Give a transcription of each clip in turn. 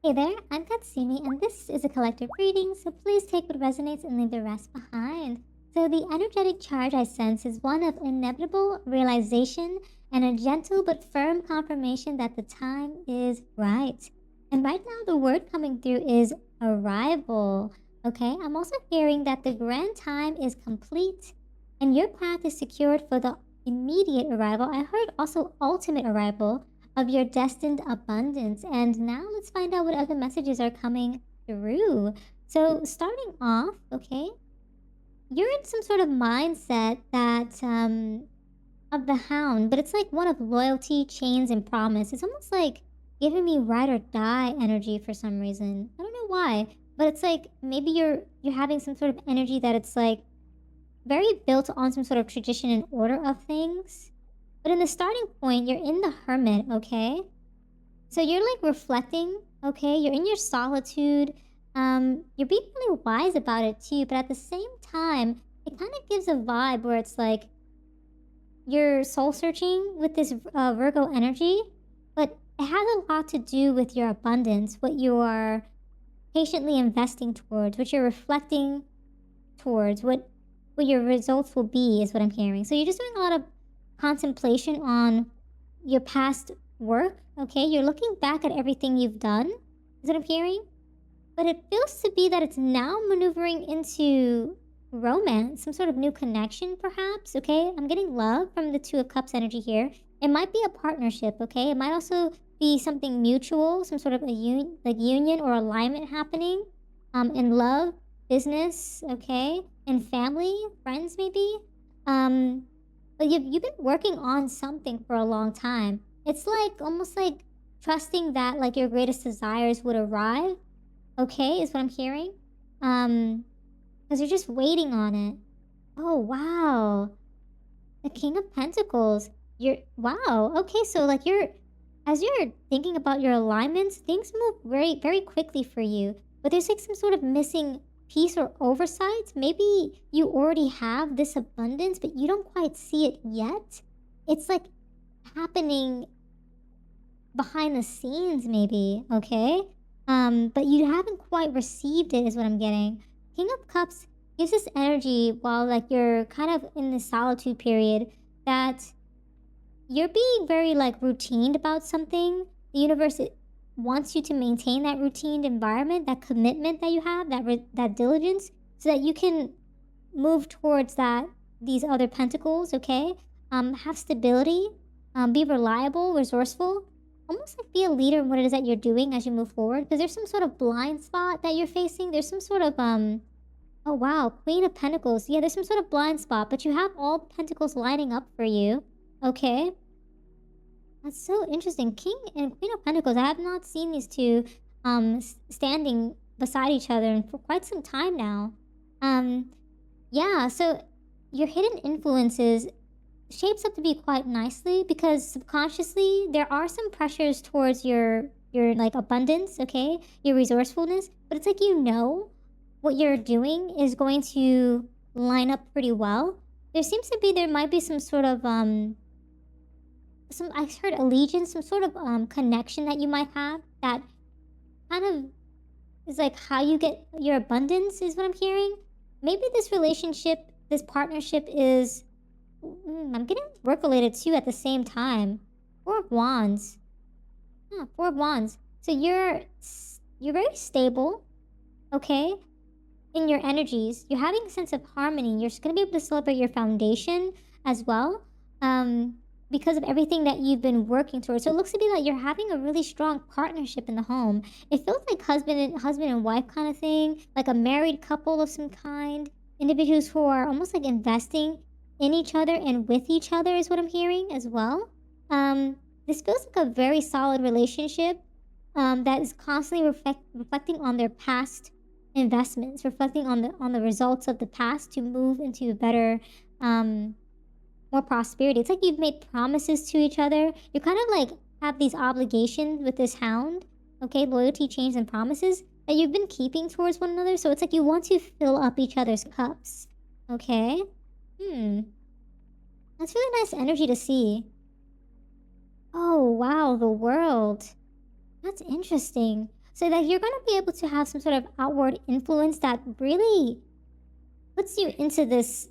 Hey there, I'm Katsumi, and this is a collective reading, so please take what resonates and leave the rest behind. So, the energetic charge I sense is one of inevitable realization and a gentle but firm confirmation that the time is right. And right now, the word coming through is arrival. Okay, I'm also hearing that the grand time is complete and your path is secured for the immediate arrival. I heard also ultimate arrival of your destined abundance. And now let's find out what other messages are coming through. So, starting off, okay, you're in some sort of mindset that of the hound, but it's like one of loyalty, chains, and promise. It's almost like giving me ride or die energy for some reason. I don't know why, but it's like maybe you're having some sort of energy that it's like very built on some sort of tradition and order of things. But in the starting point, you're in the hermit, okay? So you're like reflecting, okay? You're in your solitude. You're being really wise about it too, but at the same time, it kind of gives a vibe where it's like you're soul searching with this Virgo energy, but it has a lot to do with your abundance, what you are patiently investing towards, what you're reflecting towards, what your results will be, is what I'm hearing. So you're just doing a lot of contemplation on your past work, okay? You're looking back at everything you've done, is what I'm hearing. But it feels to be that it's now maneuvering into romance, some sort of new connection, perhaps, okay? I'm getting love from the Two of Cups energy here. It might be a partnership, okay? It might also be something mutual, some sort of a union or alignment happening in love, business, okay? And family, friends, maybe. But you've been working on something for a long time. It's like almost like trusting that like your greatest desires would arrive. Okay, is what I'm hearing. Because you're just waiting on it. Oh wow, the King of Pentacles. You're wow. Okay, so like as you're thinking about your alignments, things move very very quickly for you. But there's like some sort of missing piece or oversight. Maybe you already have this abundance, but you don't quite see it yet. It's like happening behind the scenes, maybe, okay? But you haven't quite received it, is what I'm getting. King of Cups gives this energy while like you're kind of in the solitude period that you're being very like routined about something. The universe wants you to maintain that routine environment, that commitment that you have, that diligence, so that you can move towards these other pentacles. Okay, have stability, be reliable, resourceful, almost like be a leader in what it is that you're doing as you move forward. Because there's some sort of blind spot that you're facing. There's some sort of oh wow, Queen of Pentacles. Yeah, there's some sort of blind spot, but you have all pentacles lining up for you. Okay. That's so interesting. King and Queen of Pentacles. I have not seen these two standing beside each other for quite some time now. Yeah, so your hidden influences shapes up to be quite nicely because subconsciously there are some pressures towards your like abundance, okay? Your resourcefulness, but it's like you know what you're doing is going to line up pretty well. There might be some sort of I heard allegiance, some sort of connection that you might have that kind of is like how you get your abundance, is what I'm hearing. Maybe this relationship, this partnership is I'm getting work related too at the same time. Four of Wands. Yeah, Four of Wands. So you're very stable, okay? In your energies, you're having a sense of harmony. You're going to be able to celebrate your foundation as well. Because of everything that you've been working towards. So it looks to be like you're having a really strong partnership in the home. It feels like husband and wife kind of thing, like a married couple of some kind. Individuals who are almost like investing in each other and with each other is what I'm hearing as well. This feels like a very solid relationship that is constantly reflecting on their past investments, reflecting on the results of the past to move into a better more prosperity. It's like you've made promises to each other. You kind of like have these obligations with this hound, okay? Loyalty, chains, and promises that you've been keeping towards one another. So it's like you want to fill up each other's cups, okay? That's really nice energy to see. Oh, wow, the world. That's interesting. So that you're going to be able to have some sort of outward influence that really puts you into this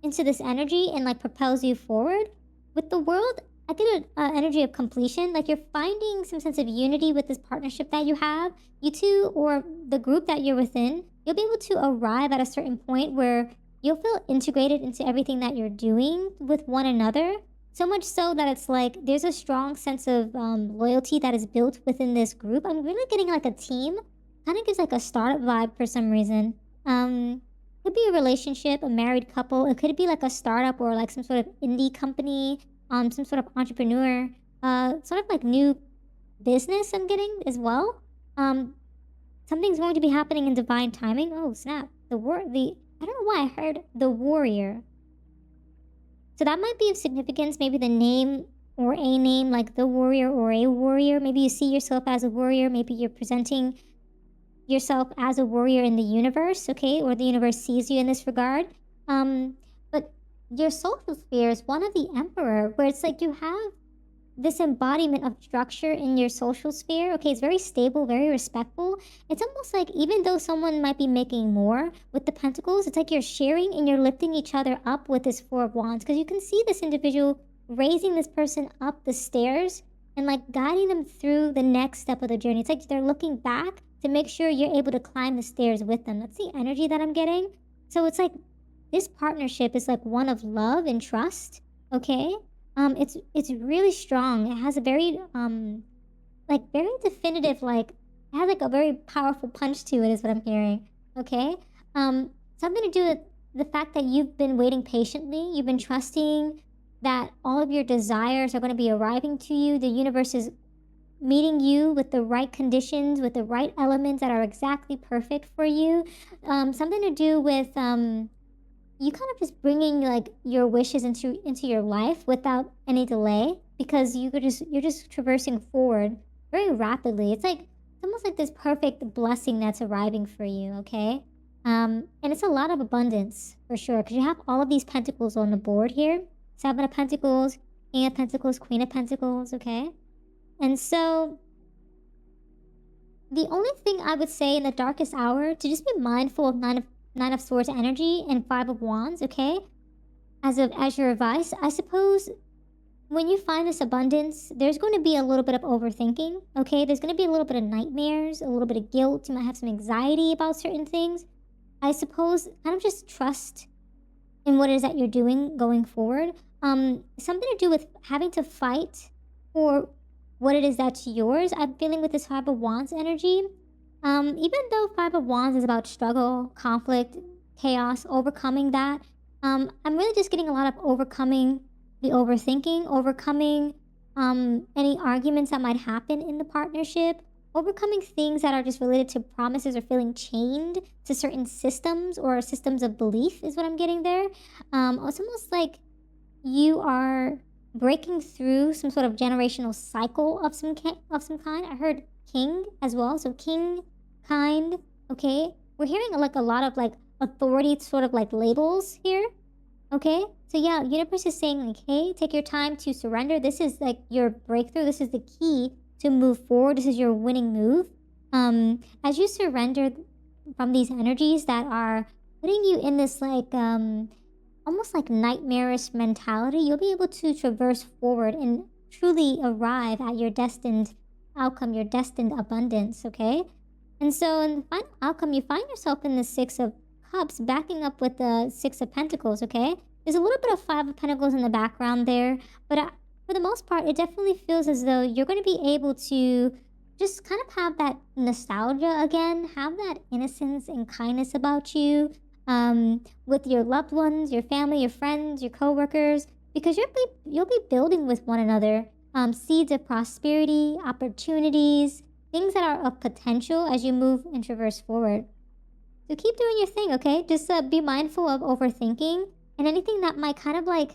energy and like propels you forward. With the world, I get an energy of completion. Like you're finding some sense of unity with this partnership that you have. You two, or the group that you're within, you'll be able to arrive at a certain point where you'll feel integrated into everything that you're doing with one another. So much so that it's like there's a strong sense of loyalty that is built within this group. I'm really getting like a team. Kind of gives like a startup vibe for some reason. Could be a relationship, a married couple. It could be like a startup or like some sort of indie company, some sort of entrepreneur, sort of like new business I'm getting as well. Something's going to be happening in divine timing. Oh snap! I don't know why I heard the warrior. So that might be of significance. Maybe the name or a name like the warrior or a warrior. Maybe you see yourself as a warrior. Maybe you're presenting yourself as a warrior in the universe, okay? Or the universe sees you in this regard. But your social sphere is one of the emperor, where it's like you have this embodiment of structure in your social sphere. Okay, it's very stable, very respectful. It's almost like even though someone might be making more with the pentacles, it's like you're sharing and you're lifting each other up with this Four of Wands, because you can see this individual raising this person up the stairs and like guiding them through the next step of the journey. It's like they're looking back to make sure you're able to climb the stairs with them. That's the energy that I'm getting. So it's like this partnership is like one of love and trust, okay? It's really strong. It has a very like very definitive, like it has like a very powerful punch to it is what I'm hearing, okay? Something to do with the fact that you've been waiting patiently, you've been trusting that all of your desires are going to be arriving to you. The universe is meeting you with the right conditions, with the right elements that are exactly perfect for you. Something to do with you kind of just bringing like your wishes into your life without any delay, because you're just traversing forward very rapidly. It's almost like this perfect blessing that's arriving for you, okay? And it's a lot of abundance for sure, because you have all of these pentacles on the board here. Seven of Pentacles, King of Pentacles, Queen of Pentacles, okay? And so the only thing I would say in the darkest hour, to just be mindful of Nine of Swords energy and Five of Wands, okay? As your advice, I suppose when you find this abundance, there's going to be a little bit of overthinking, okay? There's going to be a little bit of nightmares, a little bit of guilt. You might have some anxiety about certain things. I suppose kind of just trust in what it is that you're doing going forward. Something to do with having to fight for what it is that's yours. I'm feeling with this Five of Wands energy. Even though Five of Wands is about struggle, conflict, chaos, overcoming that, I'm really just getting a lot of overcoming the overthinking, overcoming any arguments that might happen in the partnership, overcoming things that are just related to promises or feeling chained to certain systems or systems of belief is what I'm getting there. It's almost like you are breaking through some sort of generational cycle of some kind. I heard king as well, so king, kind, okay? We're hearing like a lot of like authority sort of like labels here, okay? So yeah, universe is saying like, hey, take your time to surrender. This is like your breakthrough. This is the key to move forward. This is your winning move. As you surrender from these energies that are putting you in this like almost like nightmarish mentality, you'll be able to traverse forward and truly arrive at your destined outcome, your destined abundance, okay? And so in the final outcome, you find yourself in the Six of Cups backing up with the Six of Pentacles, okay? There's a little bit of Five of Pentacles in the background there, but for the most part, it definitely feels as though you're going to be able to just kind of have that nostalgia again, have that innocence and kindness about you, with your loved ones, your family, your friends, your coworkers, because you'll be building with one another seeds of prosperity, opportunities, things that are of potential as you move and traverse forward. So keep doing your thing, okay? Just be mindful of overthinking and anything that might kind of like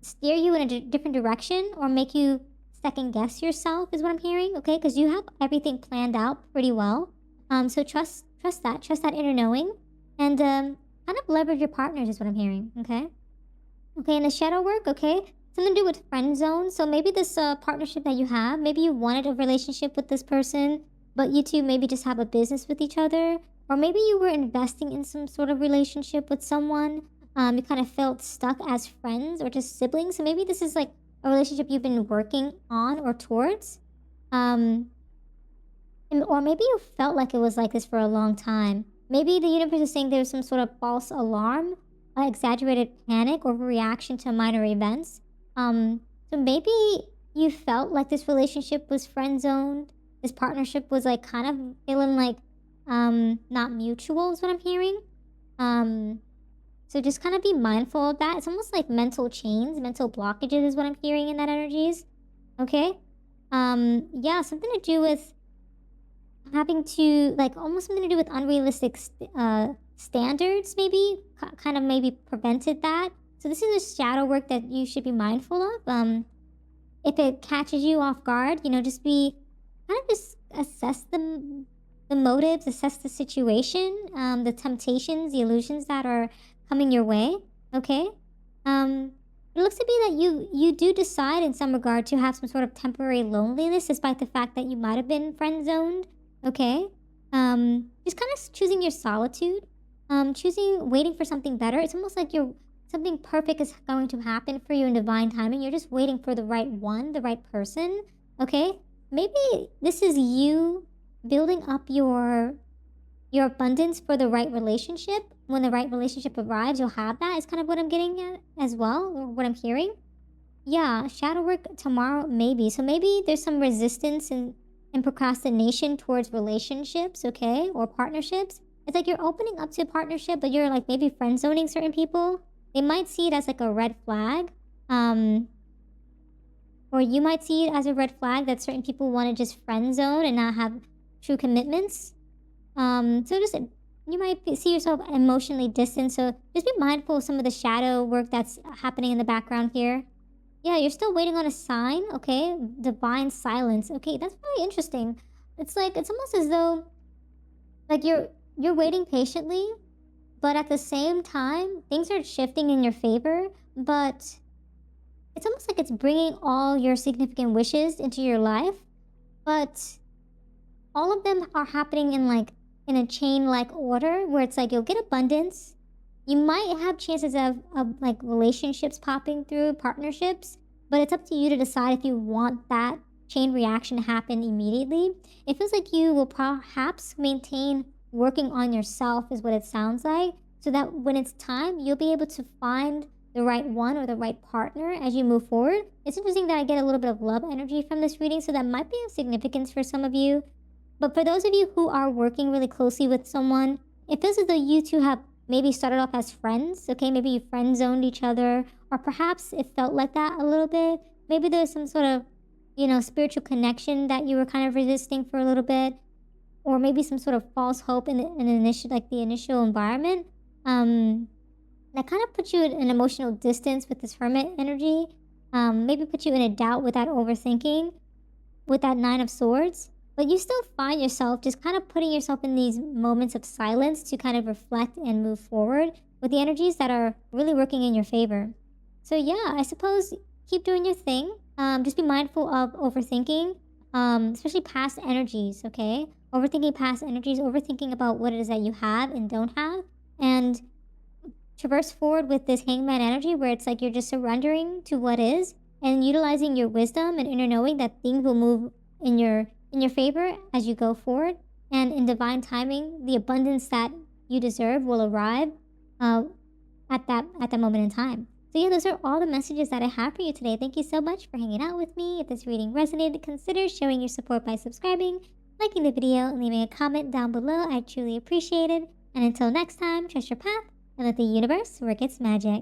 steer you in a different direction or make you second guess yourself is what I'm hearing, okay? Because you have everything planned out pretty well. So trust that inner knowing, and kind of leverage your partners is what I'm hearing, okay? Okay, in the shadow work, okay? something to do with friend zone. So maybe this partnership that you have, maybe you wanted a relationship with this person, but you two maybe just have a business with each other. Or maybe you were investing in some sort of relationship with someone. You kind of felt stuck as friends or just siblings. So maybe this is like a relationship you've been working on or towards. Um, or maybe you felt like it was like this for a long time. Maybe the universe is saying there's some sort of false alarm, exaggerated panic, or reaction to minor events. So maybe you felt like this relationship was friend zoned. This partnership was like kind of feeling like not mutual is what I'm hearing. Um, so just kind of be mindful of that. It's almost like mental chains, mental blockages is what I'm hearing in that energies. Okay. Yeah, something to do with having to like almost something to do with unrealistic standards maybe kind of maybe prevented that. So this is a shadow work that you should be mindful of. If it catches you off guard, just be kind of just assess the motives, assess the situation, the temptations, the illusions that are coming your way. Okay. It looks to be that you do decide in some regard to have some sort of temporary loneliness, despite the fact that you might have been friend zoned. Okay. Just kind of choosing your solitude. Choosing waiting for something better. It's almost like something perfect is going to happen for you in divine timing. You're just waiting for the right one, the right person. Okay. Maybe this is you building up your abundance for the right relationship. When the right relationship arrives, you'll have that. Is kind of what I'm getting at as well, or what I'm hearing. Yeah, shadow work tomorrow, maybe. So maybe there's some resistance and procrastination towards relationships, okay, or partnerships. It's like you're opening up to a partnership, but you're like maybe friend zoning certain people. They might see it as like a red flag. Or you might see it as a red flag that certain people want to just friend zone and not have true commitments. So just you might see yourself emotionally distant. So just be mindful of some of the shadow work that's happening in the background here. Yeah, you're still waiting on a sign, okay? Divine silence. Okay, that's really interesting. It's like it's almost as though like you're waiting patiently, but at the same time, things are shifting in your favor, but it's almost like it's bringing all your significant wishes into your life, but all of them are happening in a chain like order where it's like you'll get abundance. You might have chances of like relationships popping through, partnerships, but it's up to you to decide if you want that chain reaction to happen immediately. It feels like you will perhaps maintain working on yourself, is what it sounds like, so that when it's time, you'll be able to find the right one or the right partner as you move forward. It's interesting that I get a little bit of love energy from this reading, so that might be of significance for some of you. But for those of you who are working really closely with someone, it feels as though you two have maybe started off as friends, okay? Maybe you friend zoned each other, or perhaps it felt like that a little bit. Maybe there's some sort of, spiritual connection that you were kind of resisting for a little bit, or maybe some sort of false hope in the initial environment. That kind of puts you at an emotional distance with this hermit energy. Maybe put you in a doubt with that overthinking, with that Nine of Swords. But you still find yourself just kind of putting yourself in these moments of silence to kind of reflect and move forward with the energies that are really working in your favor. So yeah, I suppose keep doing your thing. Just be mindful of overthinking, especially past energies, okay? Overthinking past energies, overthinking about what it is that you have and don't have. And traverse forward with this hangman energy where it's like you're just surrendering to what is and utilizing your wisdom and inner knowing that things will move in your favor as you go forward, and in divine timing, the abundance that you deserve will arrive at that moment in time. So yeah, those are all the messages that I have for you today. Thank you so much for hanging out with me. If this reading resonated, consider showing your support by subscribing, liking the video, and leaving a comment down below. I truly appreciate it. And until next time, trust your path and let the universe work its magic.